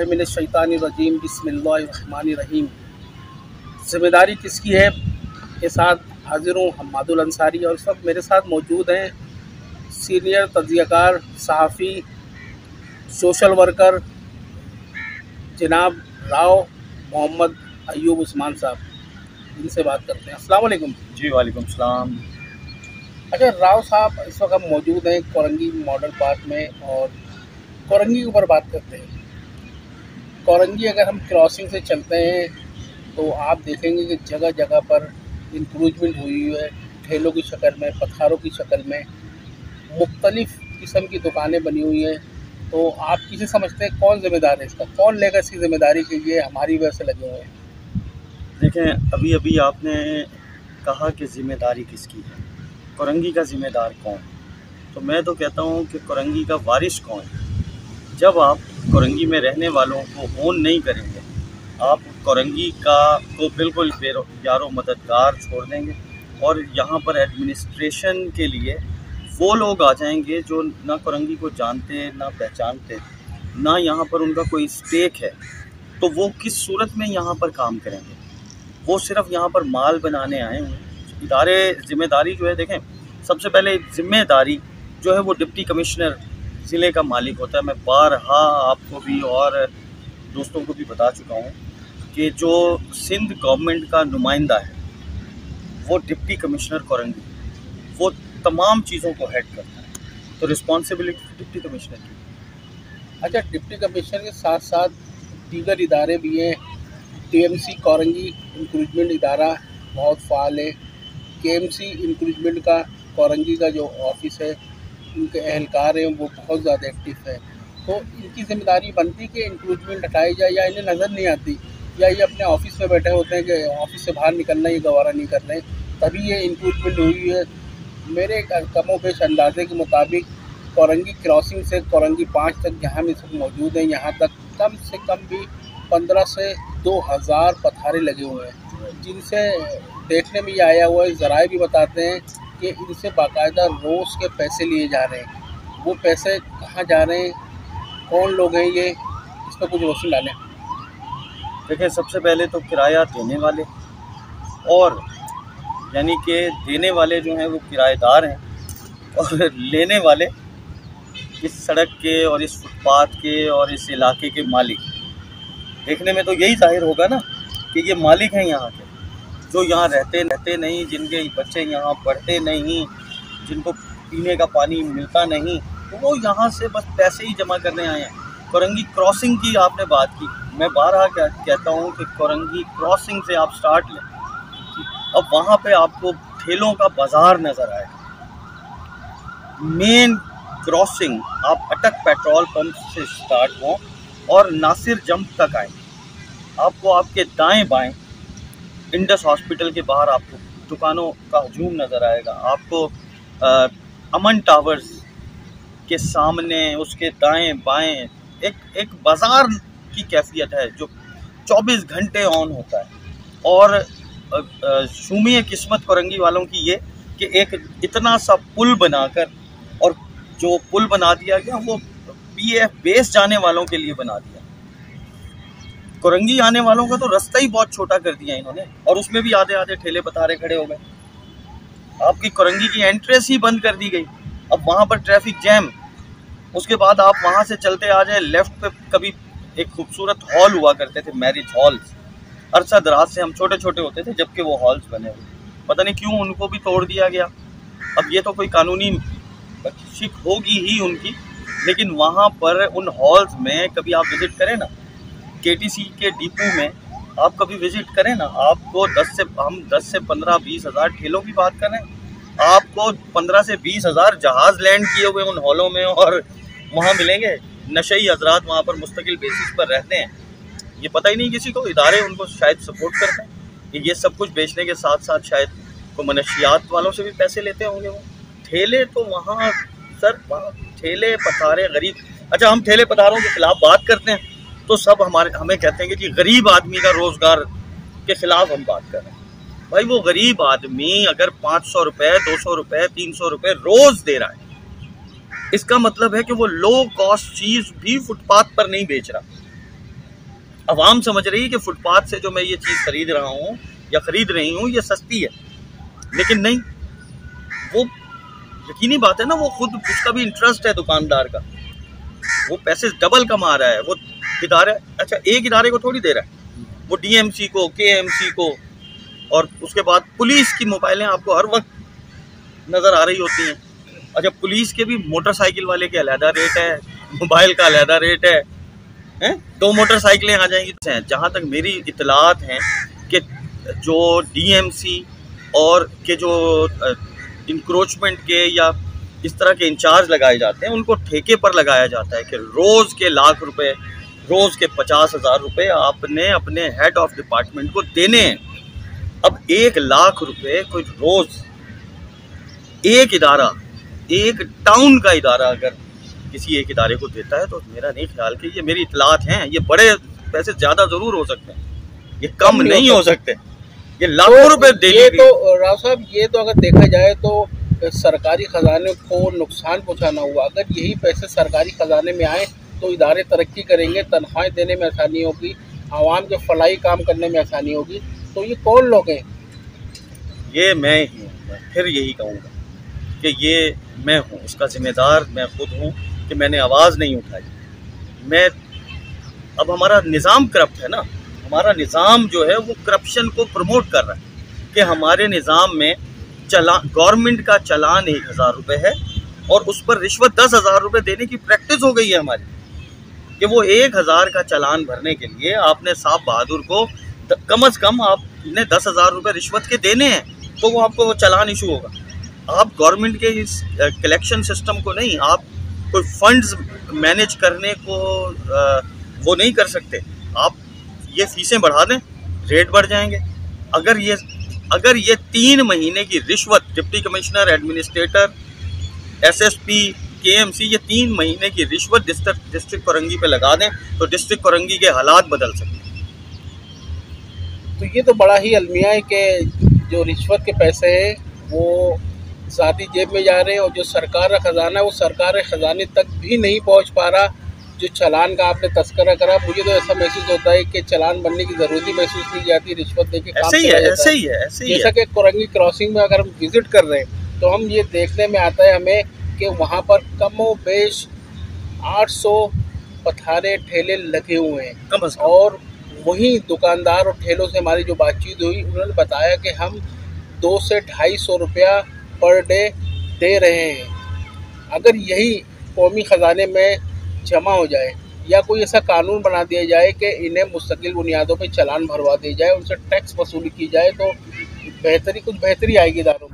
बिस्मिल्लाहिर्रहमानिर्रहीम बिस्मिल्लाहिर्रहमानिर्रहीम। जिम्मेदारी किसकी है के साथ हाजिर हूँ हम्मादुल अंसारी, और इस वक्त मेरे साथ मौजूद हैं सीनियर तज्ज़ियाकार, सहाफ़ी, सोशल वर्कर जनाब राव मोहम्मद अयूब उस्मान साहब। इनसे बात करते हैं। अस्सलाम वालेकुम। जी वालेकुम सलाम। अच्छा राव साहब, इस वक्त हम मौजूद हैं कोरंगी मॉडल पार्क में, और कोरंगी के ऊपर बात करते हैं। कोरंगी अगर हम क्रॉसिंग से चलते हैं तो आप देखेंगे कि जगह जगह पर इंक्रूजमेंट हुई है, ठेलों की शक्ल में, पथारों की शक्ल में, मुख्तलिफ़ किस्म की दुकानें बनी हुई हैं। तो आप किसे समझते हैं, कौन ज़िम्मेदार है इसका, कौन लेगा इसकी ज़िम्मेदारी कि ये हमारी वजह से लगे हुए हैं? देखें, अभी अभी आपने कहा कि ज़िम्मेदारी किसकी है, कोरंगी का ज़िम्मेदार कौन? तो मैं तो कहता हूँ कि कोरंगी का वारिस कौन है। जब आप कोरंगी में रहने वालों को ओन नहीं करेंगे, आप कोरंगी को बिल्कुल यारो मददगार छोड़ देंगे, और यहाँ पर एडमिनिस्ट्रेशन के लिए वो लोग आ जाएंगे जो ना कोरंगी को जानते, ना पहचानते, ना यहाँ पर उनका कोई स्टेक है। तो वो किस सूरत में यहाँ पर काम करेंगे? वो सिर्फ यहाँ पर माल बनाने आए हुए हैं। इदारे ज़िम्मेदारी जो है, देखें, सबसे पहले ज़िम्मेदारी जो है वो डिप्टी कमिश्नर ज़िले का मालिक होता है। मैं बारहा आपको भी और दोस्तों को भी बता चुका हूँ कि जो सिंध गवर्नमेंट का नुमाइंदा है वो डिप्टी कमिश्नर कोरंगी, वो तमाम चीज़ों को हेड करता है। तो रिस्पॉन्सिबिलिटी डिप्टी कमिश्नर की। अच्छा, डिप्टी कमिश्नर के साथ साथ दीगर इदारे भी हैं। टीएमसी कोरंगी इंक्रूजमेंट इदारा बहुत फ़ाल है। केएमसी इंक्रूजमेंट का कोरंगी का जो ऑफिस है, उनके एहलकार हैं वो बहुत ज़्यादा एक्टिव है। तो इनकी ज़िम्मेदारी बनती है कि इंक्रूजमेंट हटाई जाए, या इन्हें नज़र नहीं आती, या ये अपने ऑफिस में बैठे होते हैं कि ऑफिस से बाहर निकलना ये गवारा नहीं कर रहे हैं, तभी ये इंक्रूजमेंट हुई है। मेरे कमो बेश अंदाजे के मुताबिक कोरंगी क्रॉसिंग से कोरंगी 5 तक जहाँ हम इस वक्त मौजूद हैं, यहाँ तक कम से कम भी 15 से 2000 पथारे लगे हुए हैं, जिनसे देखने में ये आया हुआ है। ज़राए भी बताते हैं कि इनसे बाकायदा रोज़ के पैसे लिए जा रहे हैं। वो पैसे कहाँ जा रहे हैं, कौन लोग हैं ये, इस पर कुछ रोशनी डालें। देखिए, सबसे पहले तो किराया देने वाले, और यानी कि देने वाले जो हैं वो किराएदार हैं, और लेने वाले इस सड़क के और इस फुटपाथ के और इस इलाके के मालिक। देखने में तो यही जाहिर होगा ना कि ये मालिक हैं यहाँ के, जो यहाँ रहते नहीं, जिनके बच्चे यहाँ पढ़ते नहीं, जिनको पीने का पानी मिलता नहीं, तो वो यहाँ से बस पैसे ही जमा करने आए हैं। कोरंगी क्रॉसिंग की आपने बात की, मैं बारहा कहता हूँ कि कोरंगी क्रॉसिंग से आप स्टार्ट लें, अब वहाँ पे आपको ठेलों का बाज़ार नज़र आएगा। मेन क्रॉसिंग आप अटक पेट्रोल पंप से स्टार्ट हों और नासिर जंप तक आए, आपको आपके दाएं बाएं इंडस हॉस्पिटल के बाहर आपको दुकानों का हजूम नज़र आएगा। आपको अमन टावर्स के सामने उसके दाएं बाएं एक बाज़ार की कैफियत है जो 24 घंटे ऑन होता है। और शुमी किस्मत कोरंगी वालों की ये कि एक इतना सा पुल बनाकर, और जो पुल बना दिया गया वो पीएफ बेस जाने वालों के लिए बना दिया। कोरंगी आने वालों का तो रास्ता ही बहुत छोटा कर दिया इन्होंने, और उसमें भी आधे आधे ठेले पतारे खड़े हो गए। आपकी कोरंगी की एंट्रेंस ही बंद कर दी गई, अब वहाँ पर ट्रैफिक जैम। उसके बाद आप वहाँ से चलते आ जाए, लेफ्ट पे कभी एक खूबसूरत हॉल हुआ करते थे, मैरिज हॉल्स। अरसा दराज से हम छोटे छोटे होते थे जबकि वो हॉल्स बने हुए, पता नहीं क्यों उनको भी तोड़ दिया गया। अब ये तो कोई कानूनी शिक होगी ही उनकी, लेकिन वहाँ पर उन हॉल्स में कभी आप विज़िट करें ना, केटीसी के डिपो में आप कभी विज़िट करें ना, आपको 10 से 15-20 हज़ार ठेलों की बात करें, आपको 15 से 20 हज़ार जहाज़ लैंड किए हुए उन हॉलों में, और वहाँ मिलेंगे नशई हजरात वहाँ पर मुस्तकिल बेसिस पर रहते हैं। ये पता ही नहीं किसी को, इदारे उनको शायद सपोर्ट करते हैं कि ये सब कुछ बेचने के साथ साथ शायद को मनशियात वालों से भी पैसे लेते होंगे वो। ठेले तो वहाँ सर, ठेले पथारे गरीब। अच्छा, हम ठेले पथारों के खिलाफ बात करते हैं तो सब हमें कहते हैं कि जी गरीब आदमी का रोज़गार के ख़िलाफ़ हम बात कर रहे हैं। भाई, वो गरीब आदमी अगर 500 रुपये, 200 रुपये, 300 रुपये रोज़ दे रहा है, इसका मतलब है कि वो लो कॉस्ट चीज़ भी फुटपाथ पर नहीं बेच रहा। आवाम समझ रही है कि फुटपाथ से जो मैं ये चीज़ खरीद रहा हूँ या खरीद रही हूँ ये सस्ती है, लेकिन नहीं, वो यकीनी बात है ना, वो खुद उसका भी इंटरेस्ट है दुकानदार का, वो पैसे डबल कमा रहा है। वो इदारा, अच्छा एक इदारे को थोड़ी दे रहा है, वो डीएमसी को, केएमसी को, और उसके बाद पुलिस की मोबाइलें आपको हर वक्त नज़र आ रही होती हैं। अच्छा पुलिस के भी मोटरसाइकिल वाले के अलहदा रेट है, मोबाइल का अलहदा रेट है, हैं? 2 मोटरसाइकिलें आ जाएंगी। जहाँ तक मेरी इतलात हैं कि जो डीएमसी और के जो इंक्रोचमेंट के या इस तरह के इंचार्ज लगाए जाते हैं, उनको ठेके पर लगाया जाता है कि रोज़ के लाख रुपए, रोज़ के 50,000 रुपये आपने अपने हेड ऑफ डिपार्टमेंट को देने हैं। अब 1 लाख रुपए कोई रोज़ एक इदारा, एक टाउन का इदारा अगर किसी एक इदारे को देता है तो मेरा नहीं ख्याल कि ये, मेरी इतलात हैं, ये बड़े पैसे ज़्यादा ज़रूर हो सकते हैं, ये कम नहीं हो सकते, ये लाखों रुपए डेली। ये तो राव साहब, ये तो अगर देखा जाए तो सरकारी खजाने को नुकसान पहुंचाना हुआ। अगर यही पैसे सरकारी खजाने में आए तो इदारे तरक्की करेंगे, तनख्वाहें देने में आसानी होगी, आवाम के फलाई काम करने में आसानी होगी। तो ये कौन लोग हैं? ये मैं ही हूँ, मैं फिर यही कहूँगा कि ये मैं हूँ, इसका जिम्मेदार मैं खुद हूँ कि मैंने आवाज़ नहीं उठाई। मैं, अब हमारा निज़ाम करप्ट है ना, हमारा निज़ाम जो है वो करप्शन को प्रमोट कर रहा है कि हमारे निज़ाम में गवर्नमेंट का चालान 1,000 रुपये है और उस पर रिश्वत 10,000 रुपये देने की प्रैक्टिस हो गई है हमारी, कि वो 1,000 का चालान भरने के लिए आपने साहब बहादुर को कम अज़ कम आपने 10,000 रुपये रिश्वत के देने हैं, तो वो आपको वो चालान इशू होगा। आप गवर्नमेंट के इस कलेक्शन सिस्टम को नहीं, आप कोई फंड्स मैनेज करने को वो नहीं कर सकते। आप ये फीसें बढ़ा दें, रेट बढ़ जाएंगे। अगर ये 3 महीने की रिश्वत deputy commissioner, administrator, SSP, KMC, ये 3 महीने की रिश्वत डिस्ट्रिक्ट कोरंगी पे लगा दें तो डिस्ट्रिक्ट कोरंगी के हालात बदल सकते हैं। तो ये तो बड़ा ही अलमिया है कि जो रिश्वत के पैसे हैं वो ज़ाती जेब में जा रहे हैं और जो सरकार का ख़जाना है वो सरकार के ख़जाने तक भी नहीं पहुंच पा रहा। जो चालान का आपने तस्करा करा, मुझे तो ऐसा महसूस होता है कि चालान बनने की ज़रूरत ही महसूस नहीं जाती, रिश्वत देके काम ऐसे ही है। जैसा कि कोरंगी क्रॉसिंग में अगर हम विज़िट कर रहे हैं तो हम ये देखने में आता है हमें कि वहाँ पर कमोबेश 800 पथारे ठेले लगे हुए हैं कम से कम। और वहीं दुकानदार और ठेलों से हमारी जो बातचीत हुई, उन्होंने बताया कि हम 200 से 250 रुपया पर डे दे रहे हैं। अगर यही कौमी ख़जाने में जमा हो जाए या कोई ऐसा कानून बना दिया जाए कि इन्हें मुस्तकिल बुनियादों पर चालान भरवा दिया जाए, उनसे टैक्स वसूली की जाए, तो कुछ बेहतरी आएगी इदारों में।